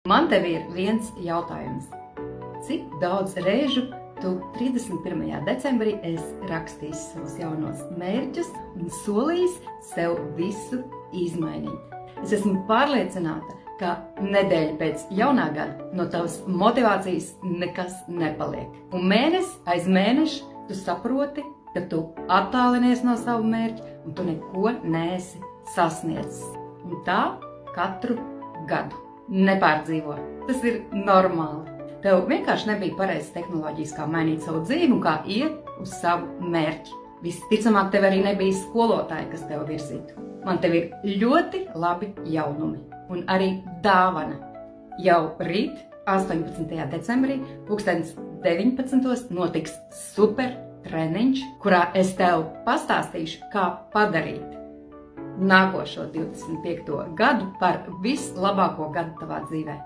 Man tev ir viens jautājums. Cik daudz reižu tu 31. decembrī esi rakstījis savus jaunos mērķus un solījis sev visu izmainīt? Es esmu pārliecināta, ka nedēļa pēc jaunā gada no tavas motivācijas nekas nepaliek. Un mēnesi aiz mēneša tu saproti, ka tu attālinies no savu mērķu un tu neko neesi sasniedzis. Un tā katru gadu. Nepārdzīvo. Tas ir normāli. Tev vienkārši nebija pareizas tehnoloģijas, kā mainīt savu dzīvi un kā iet uz savu mērķi. Visticamāk, tev arī nebija skolotāji, kas tev virzītu. Man tev ir ļoti labi jaunumi un arī dāvana. Jau rīt, 18. decembrī, 2019. notiks super treniņš, kurā es tev pastāstīšu, kā padarīt nākošo 25. gadu par vislabāko gadu tavā dzīvē.